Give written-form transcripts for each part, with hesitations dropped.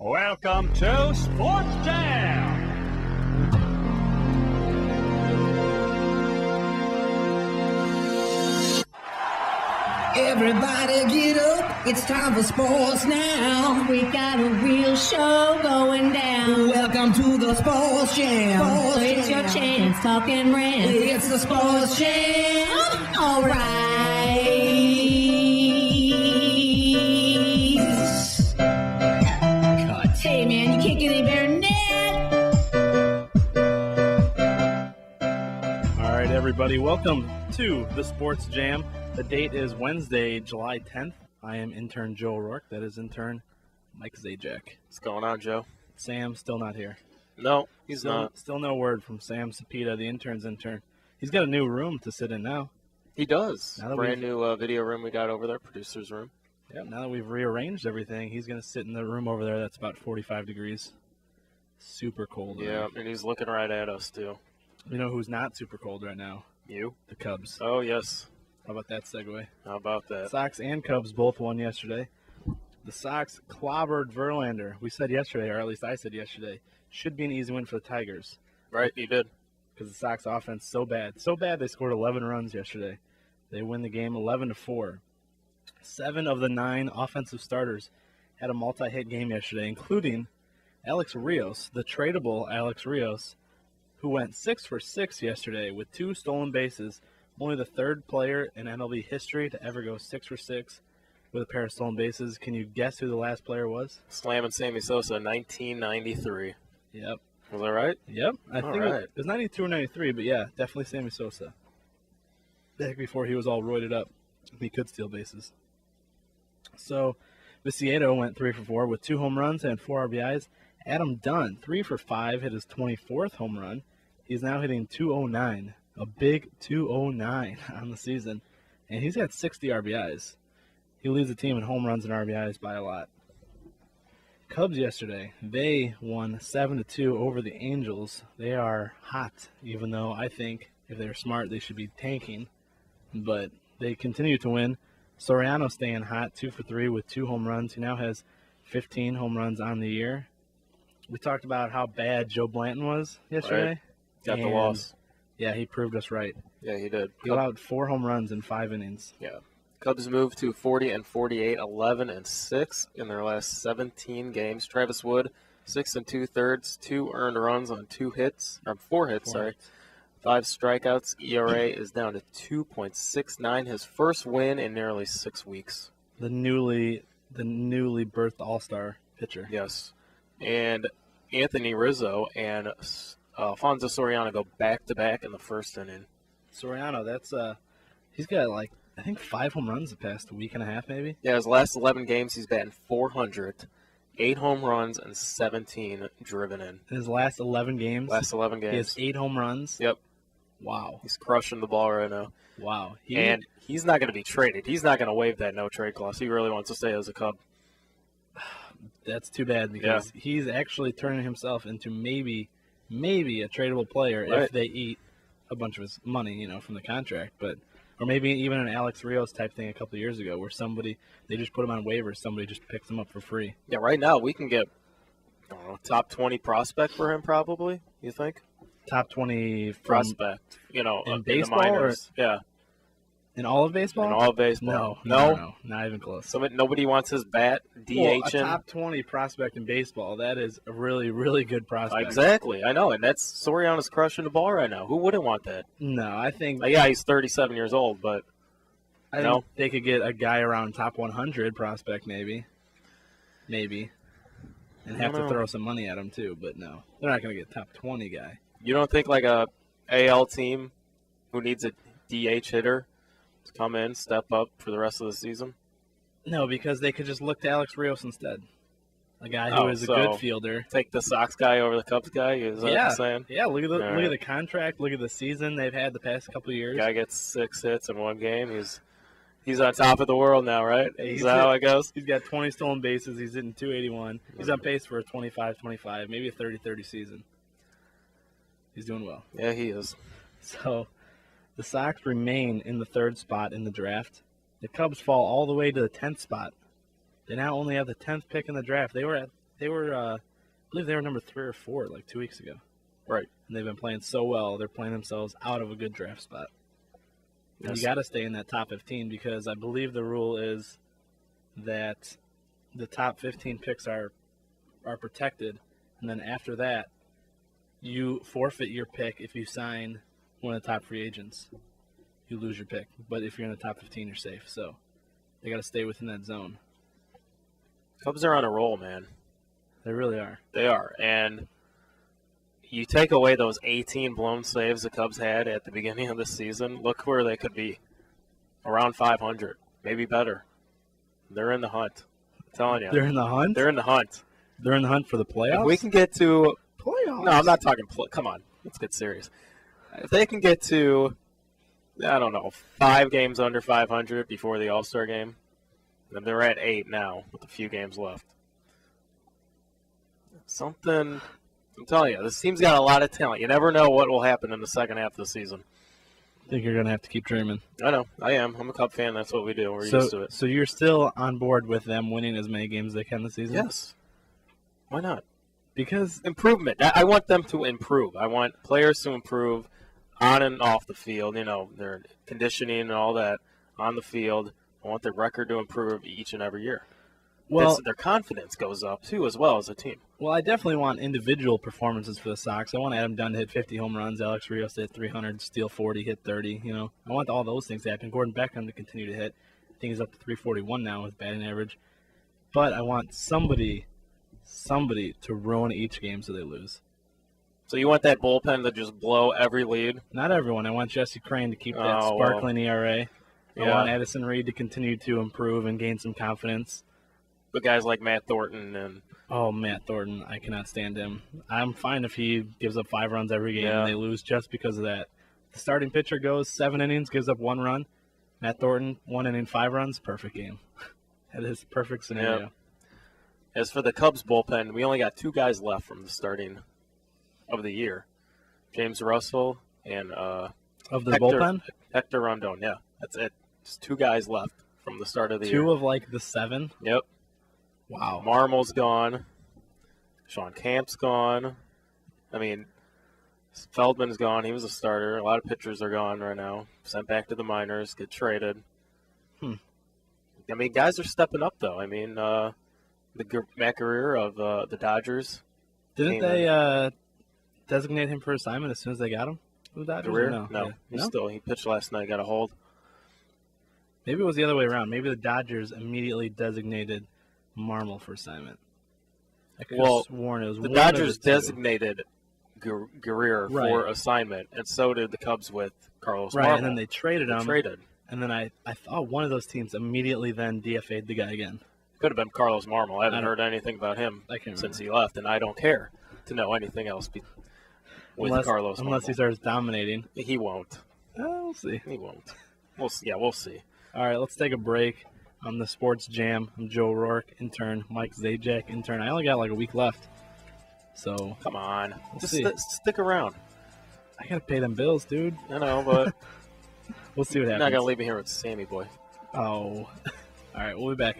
Welcome to Sports JaM! Everybody get up, it's time for sports now. We got a real show going down. Welcome to the Sports JaM. So it's your chance, talk and rant. It's the Sports JaM. All right. Cut. Hey man, you can't get any better than that. All right, everybody, welcome to the Sports JaM. The date is Wednesday, July 10th. I am intern Joe O'Rourke. That is intern Mike Zajac. What's going on, Joe? Sam still not here. No, he's not. Still no word from Sam Sapita, the intern's intern. He's got a new room to sit in now. He does. Now that Brand new video room we got over there, producer's room. Yeah, now that we've rearranged everything, he's going to sit in the room over there that's about 45 degrees. Super cold. Yeah, and he's looking right at us, too. You know who's not super cold right now? You? The Cubs. Oh, yes. How about that segue? How about that? Sox and Cubs both won yesterday. The Sox clobbered Verlander. We said yesterday, or at least I said yesterday, should be an easy win for the Tigers. Right, you did. Because the Sox offense so bad. So bad they scored 11 runs yesterday. They win the game 11-4. 7 of the 9 offensive starters had a multi-hit game yesterday, including Alex Rios, the tradable Alex Rios, who went 6 for 6 yesterday with 2 stolen bases. Only the third player in MLB history to ever go 6 for 6 with a pair of stolen bases. Can you guess who the last player was? Slamming Sammy Sosa, 1993. Yep. Was that right? Yep. I think right. it was 92 or 93, but yeah, definitely Sammy Sosa. Back before he was all roided up, he could steal bases. So, Viciedo went 3 for 4 with 2 home runs and 4 RBIs. Adam Dunn, 3 for 5, hit his 24th home run. He's now hitting 209. A big 209 on the season, and he's got 60 RBIs. He leads the team in home runs and RBIs by a lot. Cubs yesterday, they won 7-2 over the Angels. They are hot, even though I think if they're smart, they should be tanking. But they continue to win. Soriano staying hot, 2 for 3 with 2 home runs. He now has 15 home runs on the year. We talked about how bad Joe Blanton was yesterday. Right. Got the loss. Yeah, he proved us right. Yeah, he did. He allowed 4 home runs in 5 innings. Yeah. Cubs moved to 40-48, 11-6 in their last 17 games. Travis Wood, 6 2/3, 2 earned runs on 4 hits. 5 strikeouts. ERA is down to 2.69. His first win in nearly 6 weeks. The newly birthed all-star pitcher. Yes. And Anthony Rizzo and Alfonso Soriano go back-to-back in the first inning. Soriano, that's he's got I think 5 home runs the past week and a half maybe. Yeah, his last 11 games he's batting .400, 8 home runs and 17 driven in. In his last 11 games? Last 11 games. He has 8 home runs? Yep. Wow. He's crushing the ball right now. Wow. And he's not going to be traded. He's not going to waive that no-trade clause. He really wants to stay as a Cub. That's too bad because he's actually turning himself into maybe a tradable player if they eat a bunch of his money, from the contract. Or maybe even an Alex Rios type thing a couple of years ago where they just put him on waivers, somebody just picks him up for free. Yeah, right now we can get top 20 prospect for him probably, you think? Top 20 prospect, in in baseball the minors. Yeah. In all of baseball? In all of baseball. No, not even close. So nobody wants his bat, DH. Well, a top 20 prospect in baseball, that is a really, really good prospect. Exactly, I know, and that's Soriano's crushing the ball right now. Who wouldn't want that? No, I think... Yeah, he's 37 years old, but... I think they could get a guy around top 100 prospect maybe. Maybe. And have to throw some money at him too, but no. They're not going to get a top 20 guy. You don't think like a AL team who needs a DH hitter to come in, step up for the rest of the season? No, because they could just look to Alex Rios instead. A guy who is a good fielder. Take the Sox guy over the Cubs guy, is that what you're saying? Yeah, look at the contract, look at the season they've had the past couple of years. Guy gets 6 hits in 1 game. He's on top of the world now, right? Is that how it goes? He's got 20 stolen bases. He's hitting 281. He's on pace for a 25-25, maybe a 30-30 season. He's doing well. Yeah, he is. So the Sox remain in the 3rd spot in the draft. The Cubs fall all the way to the 10th spot. They now only have the 10th pick in the draft. They were they were, I believe they were number 3 or 4 like 2 weeks ago. Right. And they've been playing so well, they're playing themselves out of a good draft spot. And Yes. you got to stay in that top 15 because I believe the rule is that the top 15 picks are protected, and then after that, you forfeit your pick if you sign one of the top free agents. You lose your pick. But if you're in the top 15, you're safe. So they got to stay within that zone. Cubs are on a roll, man. They really are. They are. And you take away those 18 blown saves the Cubs had at the beginning of the season, look where they could be. Around 500, maybe better. They're in the hunt. I'm telling you. They're in the hunt? They're in the hunt. They're in the hunt for the playoffs? If we can get to playoffs. No, I'm not talking come on. Let's get serious. If they can get to, I don't know, 5 games under 500 before the All-Star game, then they're at 8 now with a few games left. Something, I'm telling you, this team's got a lot of talent. You never know what will happen in the second half of the season. I think you're going to have to keep dreaming. I know. I am. I'm a Cub fan. That's what we do. We're used to it. So you're still on board with them winning as many games as they can this season? Yes. Why not? Because improvement. I want them to improve. I want players to improve on and off the field. You know, their conditioning and all that on the field. I want their record to improve each and every year. Well, their confidence goes up, too, as well as a team. Well, I definitely want individual performances for the Sox. I want Adam Dunn to hit 50 home runs, Alex Rios to hit 300, steal 40, hit 30. You know, I want all those things to happen. Gordon Beckham to continue to hit. I think he's up to 341 now with batting average. But I want somebody to ruin each game so they lose. So you want that bullpen to just blow every lead? Not everyone. I want Jesse Crane to keep that sparkling ERA. I want Addison Reed to continue to improve and gain some confidence. But guys like Matt Thornton and Matt Thornton, I cannot stand him. I'm fine if he gives up 5 runs every game and they lose just because of that. The starting pitcher goes 7 innings, gives up 1 run. Matt Thornton, 1 inning, 5 runs, perfect game. That is perfect scenario. Yep. As for the Cubs bullpen, we only got 2 guys left from the starting of the year. James Russell and of the bullpen? Hector Rondon, yeah. That's it. Just 2 guys left from the start of the year. 2 of like the 7? Yep. Wow. Marmol's gone. Sean Camp's gone. I mean, Feldman's gone. He was a starter. A lot of pitchers are gone right now. Sent back to the minors, get traded. I mean, guys are stepping up, though. I mean, Matt Guerrero of the Dodgers. Didn't they designate him for assignment as soon as they got him? The Dodgers? Guerrero? No. Yeah. He pitched last night, got a hold. Maybe it was the other way around. Maybe the Dodgers immediately designated Marmol for assignment. I could have sworn it was the Dodgers designated Guerrero for assignment, and so did the Cubs with Carlos Marmol. And then they traded him. And then I thought one of those teams immediately then DFA'd the guy again. Could have been Carlos Marmol. I haven't heard anything about him since he left, and I don't care to know anything else with Carlos Marmol. Unless he starts dominating. He won't. We'll see. He won't. We'll see. All right, let's take a break. I'm the Sports Jam. I'm Joe Rourke, intern. Mike Zajac, intern. I only got like a week left. So come on. We'll stick around. I got to pay them bills, dude. I know, but we'll see what happens. You're not going to leave me here with Sammy boy. Oh. All right, we'll be back.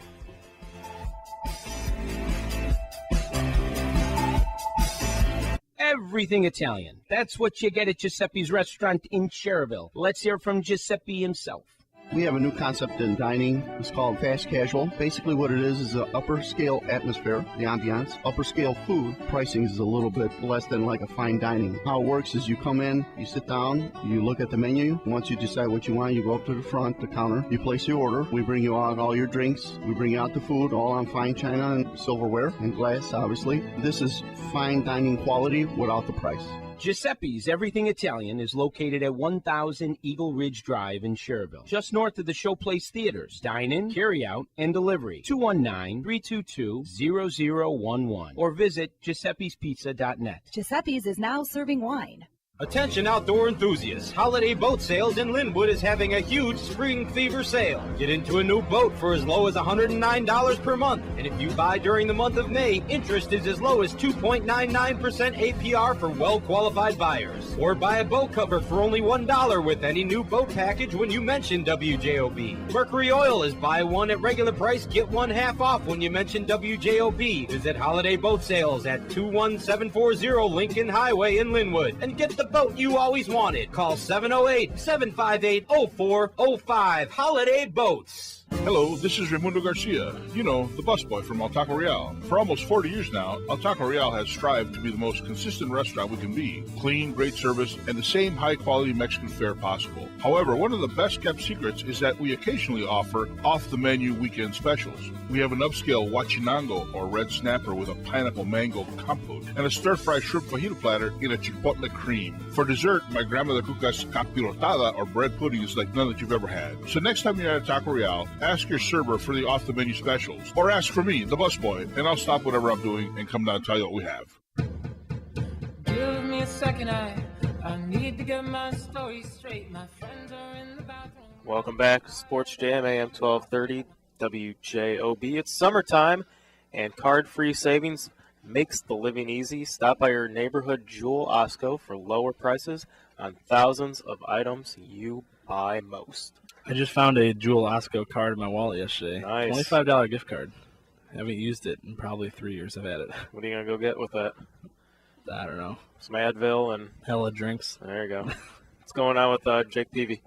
Everything Italian. That's what you get at Giuseppe's restaurant in Cherville. Let's hear from Giuseppe himself. We have a new concept in dining. It's called fast casual. Basically what it is an upper scale atmosphere, the ambiance. Upper scale food, pricing is a little bit less than like a fine dining. How it works is you come in, you sit down, you look at the menu. Once you decide what you want, you go up to the front, the counter, you place your order. We bring you out all your drinks. We bring you out the food, all on fine china and silverware and glass, obviously. This is fine dining quality without the price. Giuseppe's Everything Italian is located at 1000 Eagle Ridge Drive in Cherville, just north of the Showplace Theaters. Dine-in, carry-out, and delivery. 219-322-0011 or visit Giuseppe'sPizza.net. Giuseppe's is now serving wine. Attention outdoor enthusiasts, Holiday Boat Sales in Linwood is having a huge spring fever sale. Get into a new boat for as low as $109 per month. And if you buy during the month of May, interest is as low as 2.99% APR for well-qualified buyers. Or buy a boat cover for only $1 with any new boat package when you mention WJOB. Mercury Oil is buy one at regular price, get one half off when you mention WJOB. Visit Holiday Boat Sales at 21740 Lincoln Highway in Linwood and get the boat you always wanted. Call 708-758-0405. Holiday Boats. Hello, this is Raimundo Garcia, you know, the busboy from El Taco Real. For almost 40 years now, El Taco Real has strived to be the most consistent restaurant we can be. Clean, great service, and the same high-quality Mexican fare possible. However, one of the best-kept secrets is that we occasionally offer off-the-menu weekend specials. We have an upscale huachinango, or red snapper, with a pineapple mango compote, and a stir-fried shrimp fajita platter in a chipotle cream. For dessert, my grandmother Cuca's capirotada, or bread pudding, is like none that you've ever had. So next time you're at Taco Real, ask your server for the off-the-menu specials, or ask for me, the busboy, and I'll stop whatever I'm doing and come down and tell you what we have. Give me a second, I need to get my story straight. My friends are in the bathroom. Welcome back to Sports JaM AM 1230 WJOB. It's summertime, and card-free savings makes the living easy. Stop by your neighborhood Jewel Osco for lower prices on thousands of items you buy most. I just found a Jewel Osco card in my wallet yesterday. Nice. $25 gift card. I haven't used it in probably 3 years I've had it. What are you going to go get with that? I don't know. Some Advil and... hella drinks. There you go. What's going on with Jake Peavy?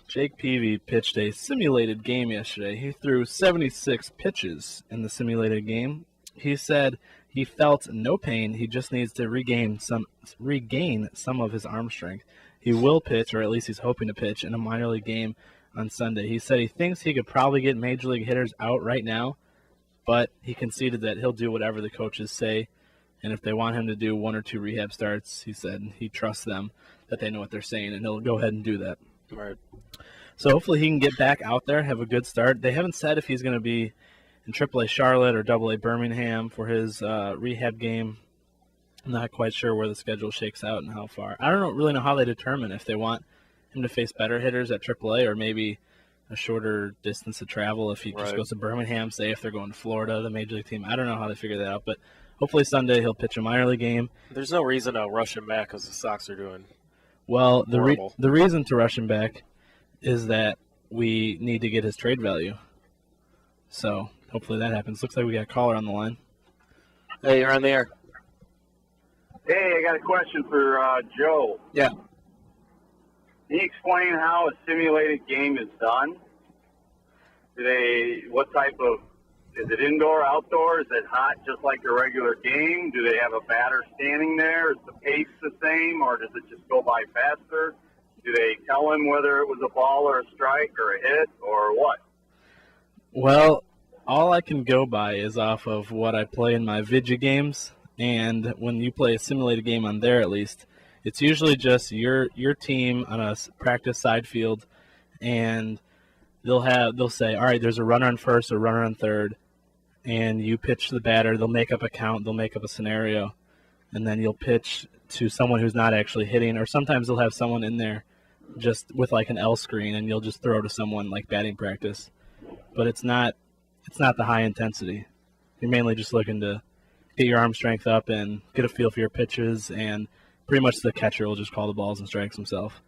Jake Peavy pitched a simulated game yesterday. He threw 76 pitches in the simulated game. He said he felt no pain. He just needs to regain some of his arm strength. He will pitch, or at least he's hoping to pitch, in a minor league game on Sunday. He said he thinks he could probably get major league hitters out right now, but he conceded that he'll do whatever the coaches say. And if they want him to do 1 or 2 rehab starts, he said he trusts them, that they know what they're saying, and he'll go ahead and do that. Right. So hopefully he can get back out there, have a good start. They haven't said if he's going to be in AAA Charlotte or AA Birmingham for his rehab game. I'm not quite sure where the schedule shakes out and how far. I don't really know how they determine if they want him to face better hitters at AAA or maybe a shorter distance to travel if he just goes to Birmingham, say if they're going to Florida, the major league team. I don't know how they figure that out, but hopefully Sunday he'll pitch a minor league game. There's no reason to rush him back because the Sox are doing well. The reason to rush him back is that we need to get his trade value. So hopefully that happens. Looks like we got a caller on the line. Hey, you're on the air. Hey, I got a question for Joe. Yeah. Can you explain how a simulated game is done? What type of, is it indoor, outdoor? Is it hot just like a regular game? Do they have a batter standing there? Is the pace the same, or does it just go by faster? Do they tell him whether it was a ball or a strike or a hit or what? Well, all I can go by is off of what I play in my Vidya games. And when you play a simulated game on there, at least, it's usually just your team on a practice side field, and they'll say, all right, there's a runner on first, a runner on third, and you pitch to the batter. They'll make up a count, they'll make up a scenario, and then you'll pitch to someone who's not actually hitting, or sometimes they'll have someone in there just with like an L screen, and you'll just throw to someone like batting practice. But it's not the high intensity. You're mainly just looking to get your arm strength up and get a feel for your pitches, and pretty much the catcher will just call the balls and strikes himself.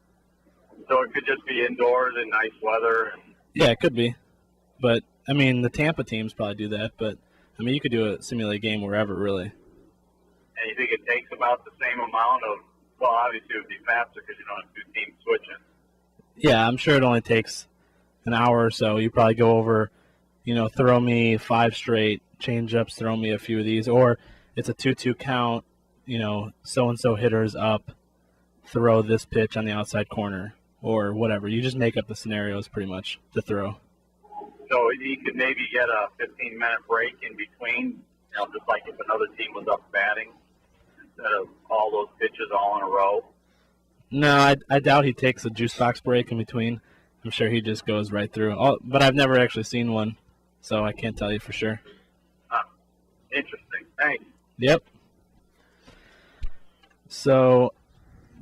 So it could just be indoors in nice weather? Yeah, it could be. But, I mean, the Tampa teams probably do that, but, I mean, you could do a simulated game wherever, really. And you think it takes about the same amount of, well, obviously it would be faster because you don't have 2 teams switching. Yeah, I'm sure it only takes an hour or so. You probably go over, throw me 5 straight change-ups, throw me a few of these, or it's a 2-2 count, so-and-so hitters up, throw this pitch on the outside corner, or whatever. You just make up the scenarios pretty much to throw. So you could maybe get a 15-minute break in between, just like if another team was up batting, instead of all those pitches all in a row? No, I doubt he takes a juice box break in between. I'm sure he just goes right through. But I've never actually seen one, so I can't tell you for sure. Interesting. Thanks. Yep. So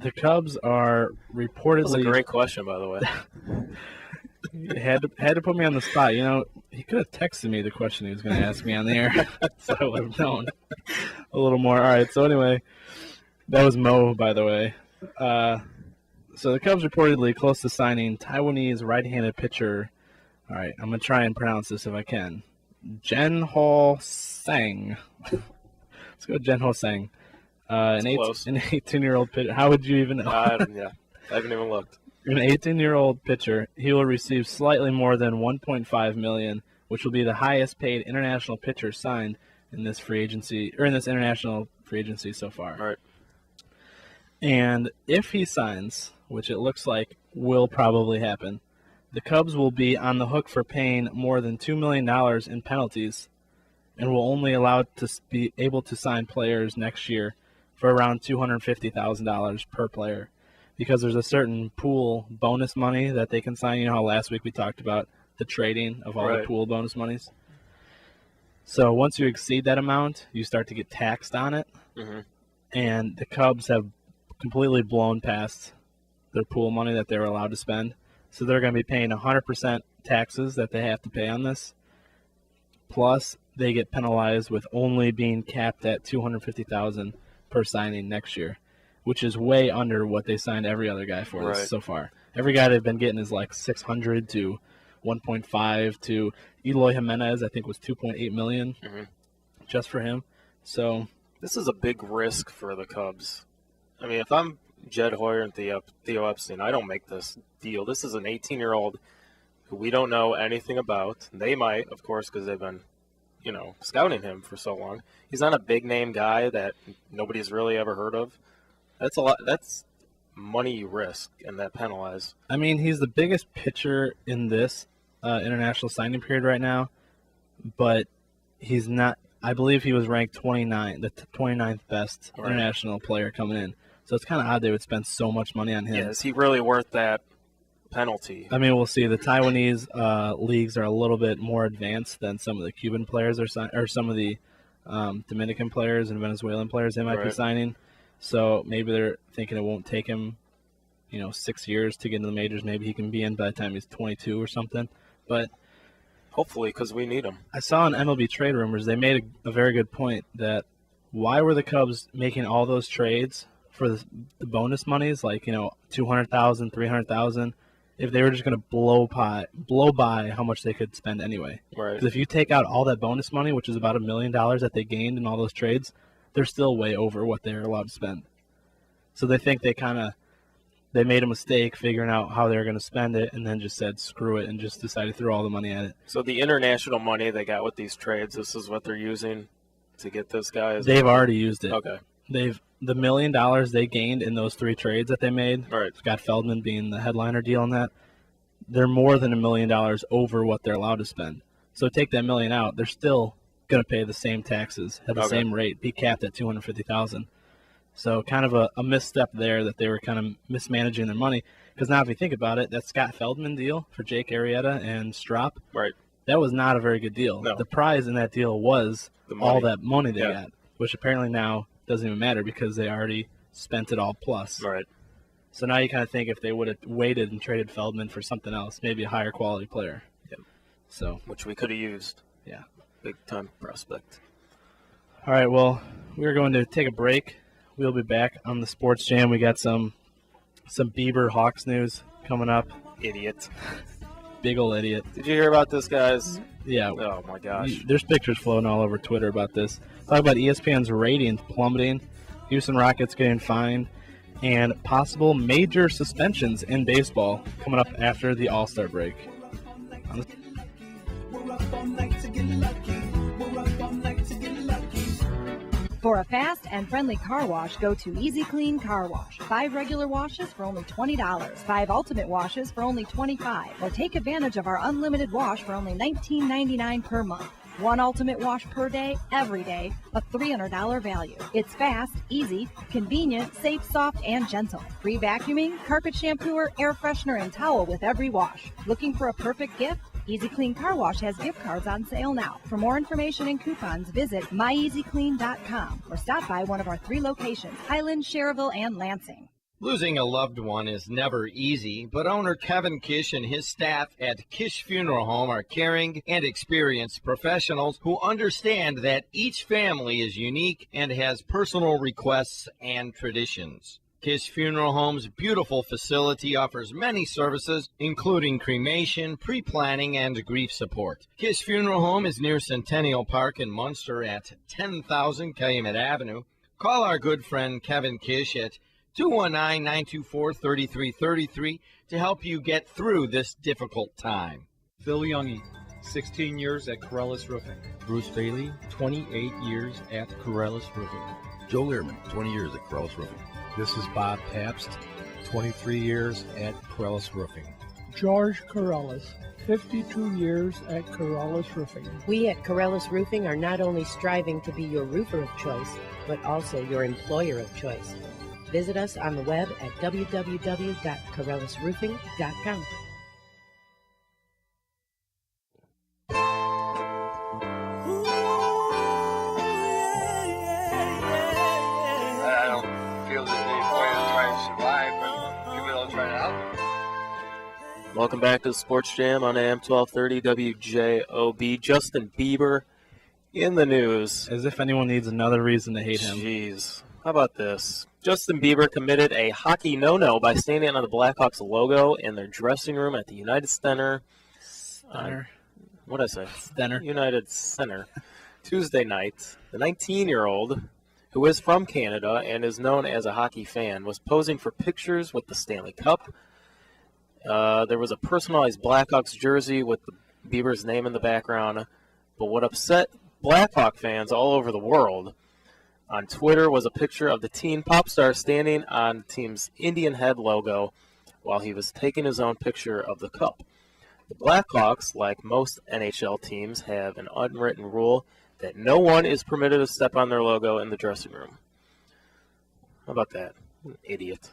The Cubs are reportedly. That's a great question, by the way. had to put me on the spot. You know, he could have texted me the question he was going to ask me on the air, so I would have known a little more. All right. So anyway, that was Mo, by the way. So the Cubs reportedly close to signing Taiwanese right-handed pitcher. All right, I'm going to try and pronounce this if I can. Jen-Ho Sang. Let's go Jen-Ho Sang. An 18-year-old pitcher. How would you even know? Yeah, I haven't even looked. An 18-year-old pitcher. He will receive slightly more than $1.5 million, which will be the highest-paid international pitcher signed in this free agency or in this international free agency so far. All right. And if he signs, which it looks like will probably happen, the Cubs will be on the hook for paying more than $2 million in penalties and will only allow to be able to sign players next year for around $250,000 per player because there's a certain pool bonus money that they can sign. You know how last week we talked about the trading of all the pool bonus monies? So once you exceed that amount, you start to get taxed on it. Mm-hmm. And the Cubs have completely blown past their pool money that they were allowed to spend. So they're going to be paying 100% taxes that they have to pay on this. Plus, they get penalized with only being capped at $250,000 per signing next year, which is way under what they signed every other guy for this so far. Every guy they've been getting is like $600 to $1.5 to Eloy Jimenez, I think was $2.8 million just for him. So this is a big risk for the Cubs. I mean, if I'm Jed Hoyer and Theo Epstein, I don't make this deal. This is an 18-year-old who we don't know anything about. They might, of course, because they've been, scouting him for so long. He's not a big-name guy that nobody's really ever heard of. That's a lot. That's money you risk and that penalize. I mean, he's the biggest pitcher in this international signing period right now, but he's not. I believe he was ranked 29, the 29th best international player coming in. So it's kind of odd they would spend so much money on him. Yeah, is he really worth that penalty? I mean, we'll see. The Taiwanese leagues are a little bit more advanced than some of the Cuban players or some of the Dominican players and Venezuelan players they might be signing. So maybe they're thinking it won't take him, 6 years to get into the majors. Maybe he can be in by the time he's 22 or something. But hopefully, because we need him. I saw in MLB Trade Rumors they made a very good point that why were the Cubs making all those trades for the bonus monies, like, $200,000, $300,000, if they were just going to blow by how much they could spend anyway. Right. Because if you take out all that bonus money, which is about $1 million that they gained in all those trades, they're still way over what they're allowed to spend. So they think they made a mistake figuring out how they were going to spend it and then just said screw it and just decided to throw all the money at it. So the international money they got with these trades, this is what they're using to get this guy? They've already used it. Okay. The $1 million they gained in those 3 trades that they made, Scott Feldman being the headliner deal on that, they're more than $1 million over what they're allowed to spend. So take that $1 million out, they're still going to pay the same taxes at the same rate, be capped at $250,000. So kind of a misstep there that they were kind of mismanaging their money. Because now if you think about it, that Scott Feldman deal for Jake Arrieta and Strop, that was not a very good deal. No. The prize in that deal was all that money they got, which apparently now doesn't even matter because they already spent it all plus. Right. So now you kind of think if they would have waited and traded Feldman for something else, maybe a higher quality player. Yep. So which we could have used. Yeah. Big time prospect. All right, well, we're going to take a break. We'll be back on the Sports Jam. We got some Bieber Hawks news coming up. Idiot. Big ol' idiot. Did you hear about this, guys? Yeah. Oh, my gosh. There's pictures floating all over Twitter about this. Talk about ESPN's ratings plummeting, Houston Rockets getting fined, and possible major suspensions in baseball coming up after the All-Star break. For a fast and friendly car wash, go to Easy Clean Car Wash. 5 regular washes for only $20, 5 ultimate washes for only $25, or take advantage of our unlimited wash for only $19.99 per month. 1 ultimate wash per day, every day, a $300 value. It's fast, easy, convenient, safe, soft, and gentle. Free vacuuming, carpet shampooer, air freshener, and towel with every wash. Looking for a perfect gift? Easy Clean Car Wash has gift cards on sale now. For more information and coupons, visit myeasyclean.com or stop by one of our 3 locations, Highland, Cherville, and Lansing. Losing a loved one is never easy, but owner Kevin Kish and his staff at Kish Funeral Home are caring and experienced professionals who understand that each family is unique and has personal requests and traditions. Kish Funeral Home's beautiful facility offers many services, including cremation, pre-planning, and grief support. Kish Funeral Home is near Centennial Park in Munster at 10,000 Calumet Avenue. Call our good friend Kevin Kish at 219-924-3333 to help you get through this difficult time. Phil Youngie, 16 years at Corellis Roofing. Bruce Bailey, 28 years at Corellis Roofing. Joe Learman, 20 years at Corellis Roofing. This is Bob Pabst, 23 years at Corellis Roofing. George Corellis, 52 years at Corellis Roofing. We at Corellis Roofing are not only striving to be your roofer of choice, but also your employer of choice. Visit us on the web at www.corellisroofing.com. I don't feel that they plan to try to survive, but people will try to help them. Welcome back to Sports Jam on AM 1230 WJOB. Justin Bieber in the news. As if anyone needs another reason to hate him. Jeez. How about this? Justin Bieber committed a hockey no-no by standing on the Blackhawks logo in their dressing room at the United Center. What did I say? United Center. Tuesday night. The 19-year-old, who is from Canada and is known as a hockey fan, was posing for pictures with the Stanley Cup. There was a personalized Blackhawks jersey with Bieber's name in the background. But what upset Blackhawk fans all over the world on Twitter was a picture of the teen pop star standing on the team's Indian head logo while he was taking his own picture of the cup. The Blackhawks, like most NHL teams, have an unwritten rule that no one is permitted to step on their logo in the dressing room. How about that? An idiot.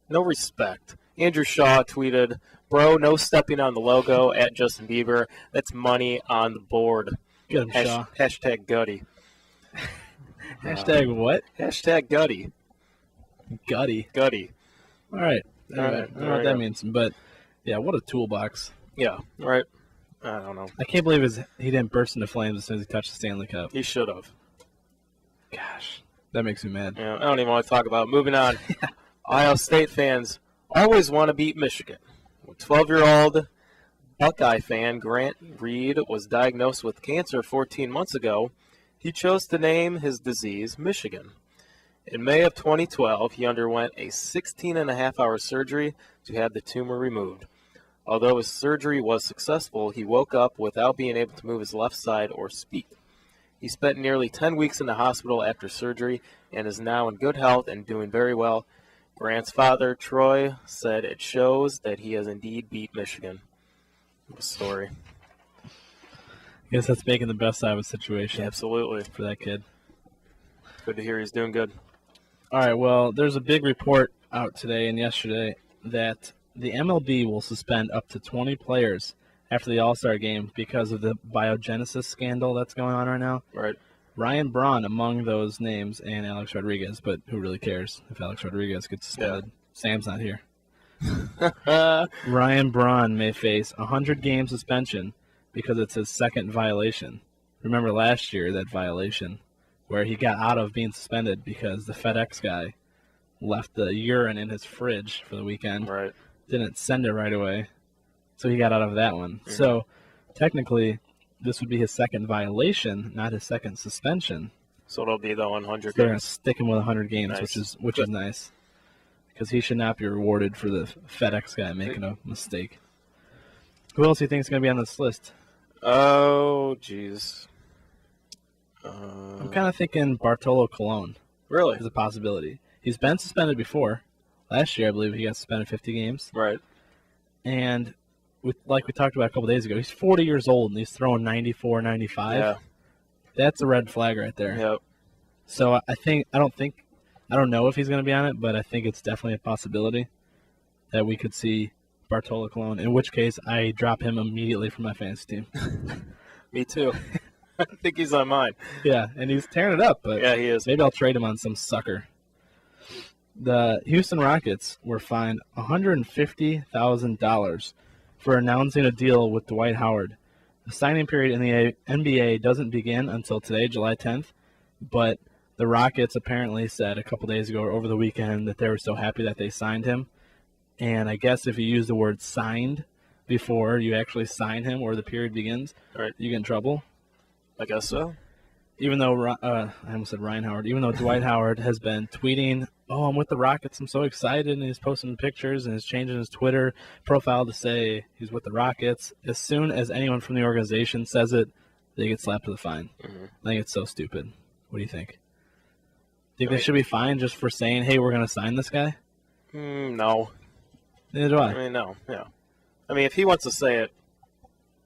No respect. Andrew Shaw tweeted, "Bro, no stepping on the logo at Justin Bieber. That's money on the board." Get him, Shaw. Hashtag Gutty. Hashtag what? Hashtag Gutty. Gutty. Gutty. All right. All right. I don't know what that means, but yeah, what a toolbox. Yeah, right. I don't know. I can't believe he didn't burst into flames as soon as he touched the Stanley Cup. He should have. Gosh, that makes me mad. Yeah, I don't even want to talk about it. Moving on. Ohio State fans always want to beat Michigan. 12-year-old Buckeye fan Grant Reed was diagnosed with cancer 14 months ago. He chose to name his disease Michigan. In May of 2012, he underwent a 16-and-a-half-hour surgery to have the tumor removed. Although his surgery was successful, he woke up without being able to move his left side or speak. He spent nearly 10 weeks in the hospital after surgery and is now in good health and doing very well. Grant's father, Troy, said it shows that he has indeed beat Michigan. What a story. I guess that's making the best out of a situation. Absolutely. For that kid. Good to hear he's doing good. All right, well, there's a big report out today and yesterday that the MLB will suspend up to 20 players after the All-Star game because of the biogenesis scandal that's going on right now. Right. Ryan Braun among those names and Alex Rodriguez, but who really cares if Alex Rodriguez gets suspended? Yeah. Sam's not here. Ryan Braun may face a 100-game suspension because it's his second violation. Remember last year, that violation where he got out of being suspended because the FedEx guy left the urine in his fridge for the weekend. Right. Didn't send it right away. So he got out of that one. Mm-hmm. So technically, this would be his second violation, not his second suspension. So it'll be the 100 games. They're going to stick him with 100 games, nice. which is nice. Because he should not be rewarded for the FedEx guy making a mistake. Who else do you think is going to be on this list? Oh, jeez. I'm kind of thinking Bartolo Colon. Really? Is a possibility. He's been suspended before. Last year, I believe, he got suspended 50 games. Right. And like we talked about a couple days ago, he's 40 years old and he's throwing 94, 95. Yeah. That's a red flag right there. Yep. So I don't know if he's going to be on it, but I think it's definitely a possibility that we could see Bartolo Colon, in which case I drop him immediately from my fantasy team. Me too. I think he's on mine. Yeah, and he's tearing it up, but yeah, he is. Maybe I'll trade him on some sucker. The Houston Rockets were fined $150,000 for announcing a deal with Dwight Howard. The signing period in the NBA doesn't begin until today, July 10th, but the Rockets apparently said a couple days ago or over the weekend that they were so happy that they signed him. And I guess if you use the word signed before you actually sign him or the period begins, you get in trouble. I guess so. Even though, I almost said Ryan Howard, even though Dwight Howard has been tweeting, "Oh, I'm with the Rockets, I'm so excited," and he's posting pictures and he's changing his Twitter profile to say he's with the Rockets. As soon as anyone from the organization says it, they get slapped with a fine. Mm-hmm. I think it's so stupid. What do you think? Think they should be fined just for saying, "Hey, we're going to sign this guy"? No. Neither do I. I mean, no. Yeah. I mean, if he wants to say it,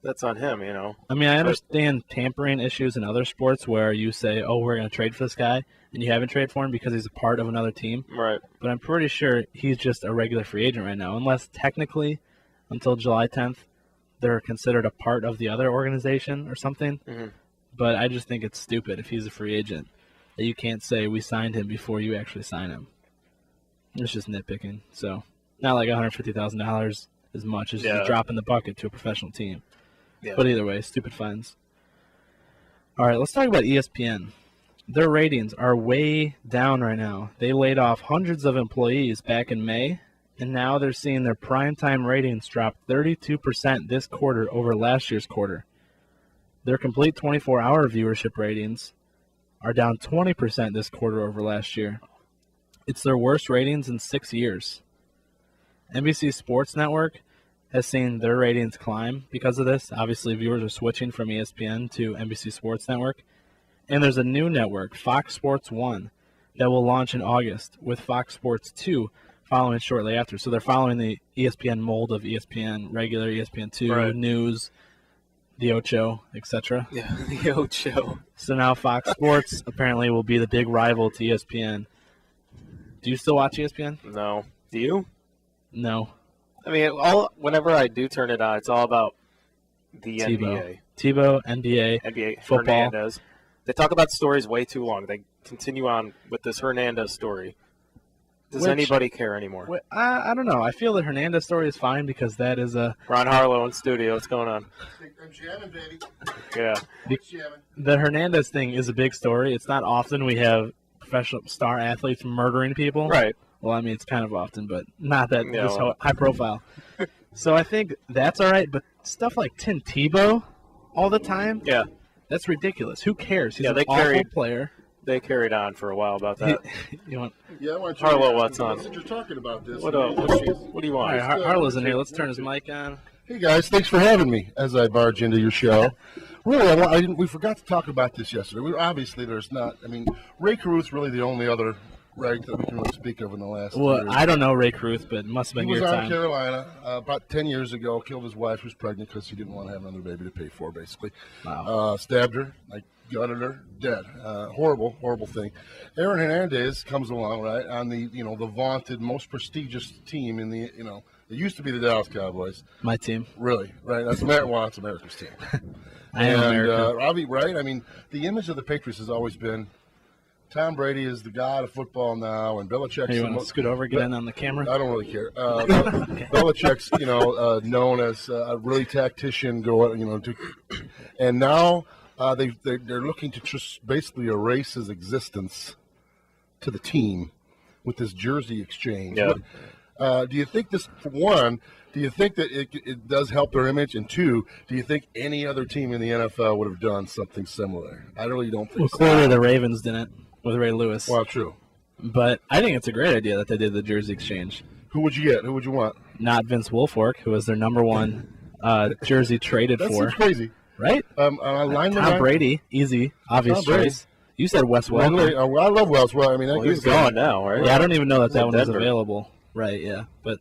that's on him, you know. I mean, I understand tampering issues in other sports where you say, "Oh, we're going to trade for this guy," and you haven't traded for him because he's a part of another team. Right. But I'm pretty sure he's just a regular free agent right now, unless technically, until July 10th, they're considered a part of the other organization or something. Mm-hmm. But I just think it's stupid if he's a free agent that you can't say we signed him before you actually sign him. It's just nitpicking. So not like $150,000 as much as just dropping the bucket to a professional team. Yeah. But either way, stupid fines. All right, let's talk about ESPN. Their ratings are way down right now. They laid off hundreds of employees back in May, and now they're seeing their primetime ratings drop 32% this quarter over last year's quarter. Their complete 24-hour viewership ratings are down 20% this quarter over last year. It's their worst ratings in 6 years. NBC Sports Network has seen their ratings climb because of this. Obviously, viewers are switching from ESPN to NBC Sports Network. And there's a new network, Fox Sports 1, that will launch in August, with Fox Sports 2 following shortly after. So they're following the ESPN mold of ESPN, regular ESPN 2, news, the Ocho, etc. Yeah, the Ocho. So now Fox Sports apparently will be the big rival to ESPN. Do you still watch ESPN? No. Do you? No. I mean, whenever I do turn it on, it's all about the NBA. Tebow, NBA, football. Hernandez. They talk about stories way too long. They continue on with this Hernandez story. Does anybody care anymore? I don't know. I feel the Hernandez story is fine because that is a... Ron Harlow in studio. What's going on? I'm jamming, baby. Yeah. The Hernandez thing is a big story. It's not often we have professional star athletes murdering people. Right. Well, I mean, it's kind of often, but not that this high profile. So I think that's all right, but stuff like Tim Tebow all the time, that's ridiculous. Who cares? He's an awful player. They carried on for a while about that. I want to Harlow, what's on? Since you're talking about this. What do you want? All right, Harlow's in here. Let's turn his mic on. Hey, guys. Thanks for having me as I barge into your show. Really, we forgot to talk about this yesterday. Obviously, there's not. I mean, Ray Caruth's really the only other rag that we can really speak of in the last years. I don't know Ray Caruth, but it must have been your time. He was out in Carolina about 10 years ago, killed his wife who was pregnant because he didn't want to have another baby to pay for, basically. Wow. Stabbed her, gutted her, dead. Horrible, horrible thing. Aaron Hernandez comes along, right, on the, the vaunted, most prestigious team in the, it used to be the Dallas Cowboys. My team. Really, right? That's America's team. I am America. Right? I mean, the image of the Patriots has always been Tom Brady is the god of football now, and Belichick's... Hey, you want to scoot over, get in on the camera? I don't really care. Belichick's, known as a really tactician, and now they're looking to just basically erase his existence to the team with this jersey exchange. Yeah. Do you think this, for one, do you think that it does help their image? And two, do you think any other team in the NFL would have done something similar? I really don't think so. Clearly the Ravens didn't with Ray Lewis. Well, true. But I think it's a great idea that they did the jersey exchange. Who would you get? Who would you want? Not Vince Wilfork, who was their number one jersey traded that for. Seems crazy. Right? Tom Brady, easy, obvious choice. You said Wes Welker. I love Wes. Well, I mean, he's gone now, right? Yeah, I don't even know that one was available. Right, yeah. But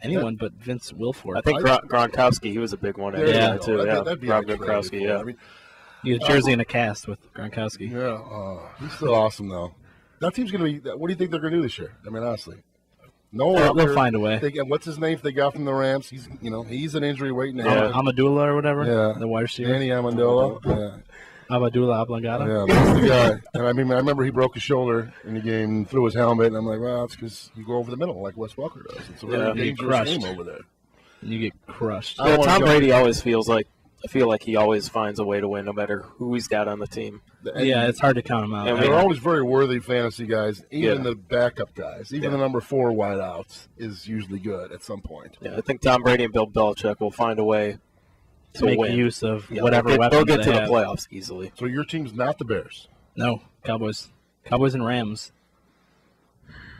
anyone but Vince Wilfork. I think Gronkowski, he was a big one. Too. That'd be Rob Gronkowski, yeah. I mean, you had a jersey and a cast with Gronkowski. Yeah, he's still awesome, though. That team's going to be – what do you think they're going to do this year? I mean, honestly. They'll find a way. What's his name they got from the Rams? He's an injury waiting. Amadula or whatever? Yeah. The wide receiver. Danny Amendola. Yeah. Abdullah Oblongata. Yeah, that's the guy. And I mean, I remember he broke his shoulder in the game, threw his helmet, and I'm like, well, it's because you go over the middle like Wes Welker does. It's a very dangerous game over there. And you get crushed. Yeah, Tom Brady always feels like, I feel like he always finds a way to win no matter who he's got on the team. Yeah, it's hard to count him out. And they're always very worthy fantasy guys, even the backup guys. Even the number 4 wideouts is usually good at some point. Yeah, I think Tom Brady and Bill Belichick will find a way to make win. use of whatever they'll weapons get to they the have. playoffs easily. So your team's not the Bears? No, Cowboys. Cowboys and Rams.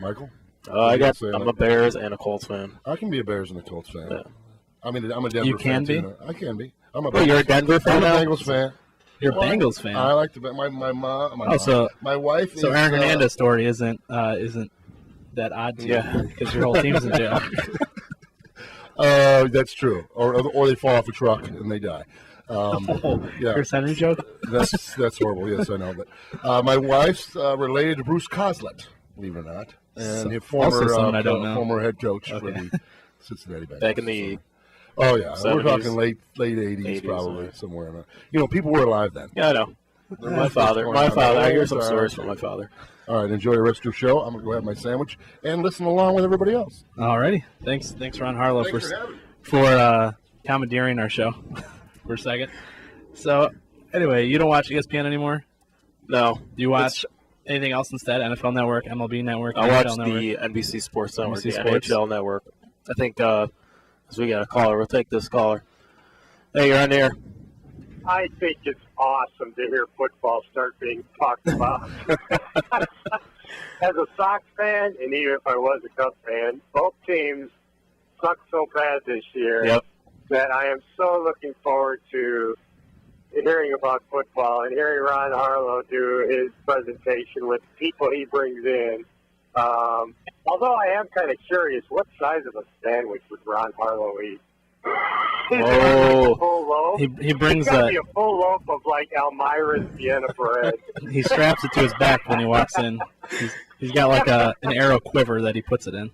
Michael? I'm a Bears and a Colts fan. I can be a Bears and a Colts fan. Yeah. I mean, I'm a Denver You can fan. be? Too. I can be. I'm a You're a Denver fan I'm a now? Bengals fan. You're a Bengals fan. I like my mom. My wife. So is, Aaron Hernandez's story isn't that odd to you because your whole team's in jail. That's true. Or they fall off a truck and they die. Yeah. Chris Henry joke? That's horrible. Yes, I know. But my wife's related to Bruce Coslet, believe it or not, and his also someone I don't know. former head coach for the Cincinnati Bengals. Back in the Oh yeah, 70s. we're talking late 80s probably, somewhere in there. You know, people were alive then. Yeah, I know. My father. I hear some stories from my father. All right, enjoy the rest of your show. I'm gonna go have my sandwich and listen along with everybody else. Alrighty, thanks Ron Harlow Thanks for commandeering our show for a second. So anyway, you don't watch ESPN anymore? No. Do you watch anything else instead? NFL Network, MLB Network, I NHL watch Network? the NBC Sports Network, NBC the Sports. NHL Network. I think as we got a caller, we'll take this caller. Hey, you're on the air. I think it's awesome to hear football start being talked about. As a Sox fan, and even if I was a Cubs fan, both teams suck so bad this year that I am so looking forward to hearing about football and hearing Ron Harlow do his presentation with people he brings in. Although I am kind of curious, what size of a sandwich would Ron Harlow eat? Oh, a full loaf? he brings It's gotta be a full loaf of like Elmira's Vienna bread. He straps it to his back when he walks in. He's got like an arrow quiver that he puts it in.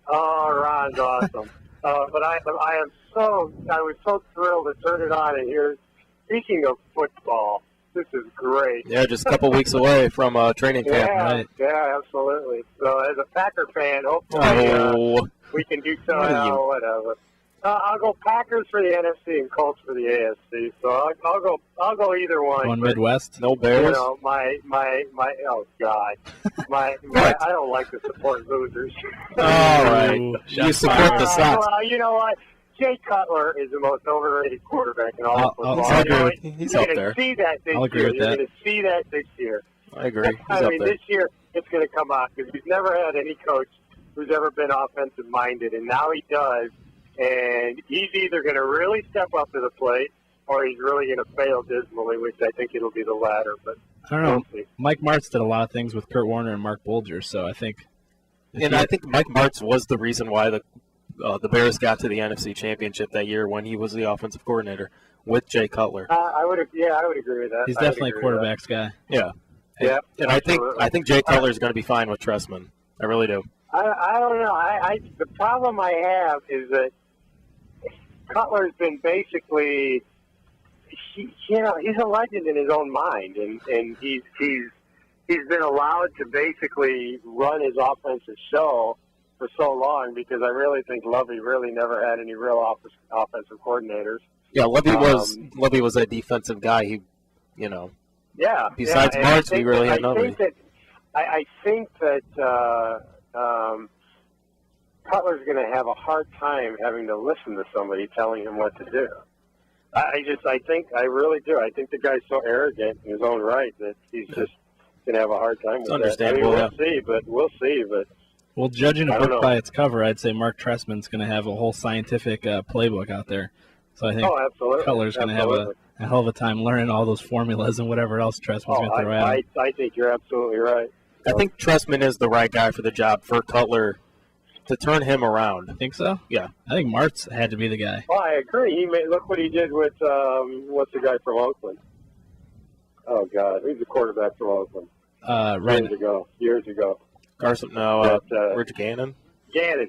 Oh, Ron's awesome. But I was so thrilled to turn it on and hear. Speaking of football, this is great. Yeah, just a couple weeks away from training camp. Yeah, Right. yeah, absolutely. So as a Packer fan, hopefully we can do so. Whatever. I'll go Packers for the NFC and Colts for the AFC. So I'll go either one. One but, Midwest, no Bears. You know, my oh God, my I don't like to support losers. All right, you support the Sox. Well, you know what? Jay Cutler is the most overrated quarterback in all of football. I'll agree. He's up there. See that this I'll agree year. with You're that. going to see that this year. I agree. He's I up mean, there. this year it's going to come out because he's never had any coach who's ever been offensive minded, and now he does. And he's either going to really step up to the plate or he's really going to fail dismally, which I think it'll be the latter. But I don't know. Mike Martz did a lot of things with Kurt Warner and Mark Bolger, so I think. I think Mike Martz was the reason why the Bears got to the NFC Championship that year when he was the offensive coordinator with Jay Cutler. I would agree with that. He's I would definitely a agree with that. quarterbacks guy. Yeah. Yeah, And I think Jay Cutler is going to be fine with Trestman. I really do. I don't know. The problem I have is that Cutler's been basically, he's a legend in his own mind, and he's been allowed to basically run his offensive show for so long because I really think Lovey really never had any real offensive coordinators. Yeah, Lovey was a defensive guy. He, Yeah. Besides yeah, Martz, we really had nobody. I think that Cutler's going to have a hard time having to listen to somebody telling him what to do. I really do. I think the guy's so arrogant in his own right that he's just going to have a hard time with that. understandable, We'll see. But Well, judging I a don't book know. by its cover, I'd say Mark Trestman's going to have a whole scientific playbook out there. So I think Oh, absolutely. Cutler's going to have a hell of a time learning all those formulas and whatever else Trestman's going to throw at him. I think you're absolutely right. I think Trestman is the right guy for the job for Cutler to turn him around. I think so? Yeah. I think Martz had to be the guy. Oh, I agree. Look what he did with what's the guy from Oakland? Oh God, who's the quarterback from Oakland? Years ago. Rich Gannon. Gannon.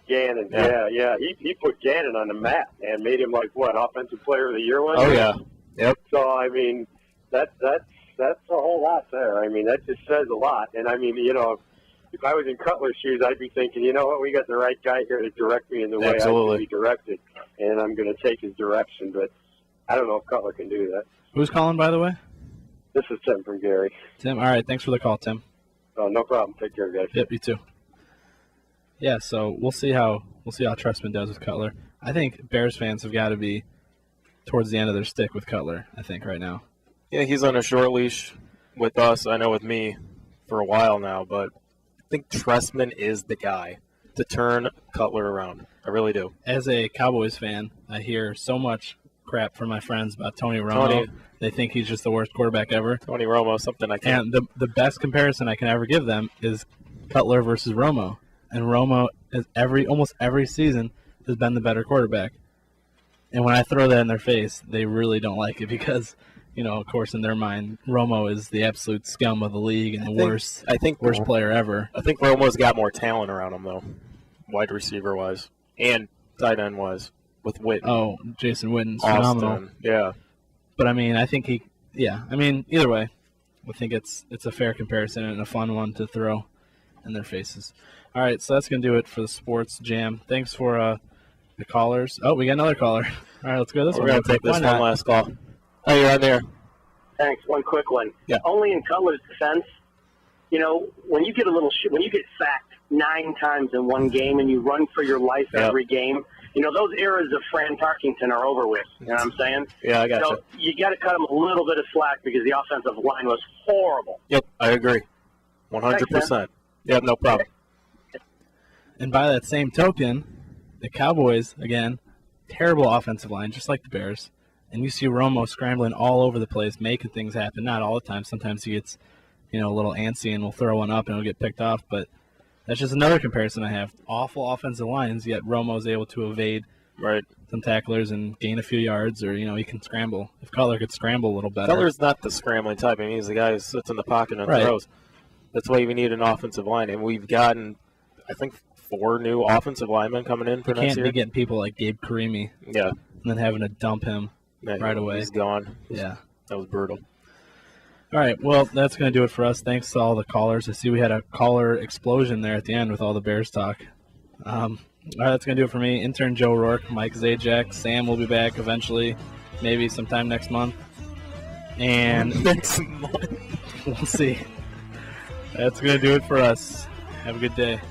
Yeah. He put Gannon on the map and made him offensive player of the year one. Oh yeah. Yep. So I mean, that's a whole lot there. I mean, that just says a lot. And I mean, if I was in Cutler's shoes, I'd be thinking, you know what, we got the right guy here to direct me in the way I should be directed, and I'm going to take his direction. But I don't know if Cutler can do that. Who's calling, by the way? This is Tim from Gary. Tim, all right, thanks for the call, Tim. Oh, no problem. Take care, guys. Yep, you too. Yeah, so we'll see how Trestman does with Cutler. I think Bears fans have got to be towards the end of their stick with Cutler, I think, right now. Yeah, he's on a short leash with us, I know with me, for a while now, but I think Trestman is the guy to turn Cutler around. I really do. As a Cowboys fan, I hear so much crap from my friends about Tony Romo. They think he's just the worst quarterback ever. Tony Romo, something I can't. And the best comparison I can ever give them is Cutler versus Romo. And Romo is almost every season has been the better quarterback. And when I throw that in their face, they really don't like it because, of course, in their mind, Romo is the absolute scum of the league and the worst player ever. I think Romo's got more talent around him, though, wide receiver-wise and tight end-wise with Witten. Oh, Jason Witten's phenomenal. Yeah. But, I mean, I think either way, I think it's a fair comparison and a fun one to throw in their faces. All right, so that's going to do it for the Sports Jam. Thanks for the callers. Oh, we got another caller. All right, let's go this one. We're going to take this one last call. Oh, you're on there. Thanks. One quick one. Yeah. Only in Cutler's defense, when you get when you get sacked 9 times in one game and you run for your life every game, those eras of Fran Tarkington are over with. You know what I'm saying? Yeah, I got you. So you got to cut him a little bit of slack because the offensive line was horrible. Yep, I agree. 100%. Yep, no problem. And by that same token, the Cowboys, again, terrible offensive line, just like the Bears. And you see Romo scrambling all over the place, making things happen. Not all the time. Sometimes he gets, a little antsy and will throw one up and it'll get picked off. But that's just another comparison I have. Awful offensive lines, yet Romo's able to evade some tacklers and gain a few yards, or, he can scramble. If Cutler could scramble a little better. Cutler's not the scrambling type. I mean, he's the guy who sits in the pocket and throws. That's why we need an offensive line. And we've gotten, I think, 4 new offensive linemen coming in for next year. You can't be getting people like Gabe Carimi. Yeah. And then having to dump him right away. He's gone. Yeah. That was brutal. All right, well, that's going to do it for us. Thanks to all the callers. I see we had a caller explosion there at the end with all the Bears talk. All right, that's going to do it for me. Intern Joe Rourke, Mike Zajac, Sam will be back eventually, maybe sometime next month. And next month. We'll see. That's going to do it for us. Have a good day.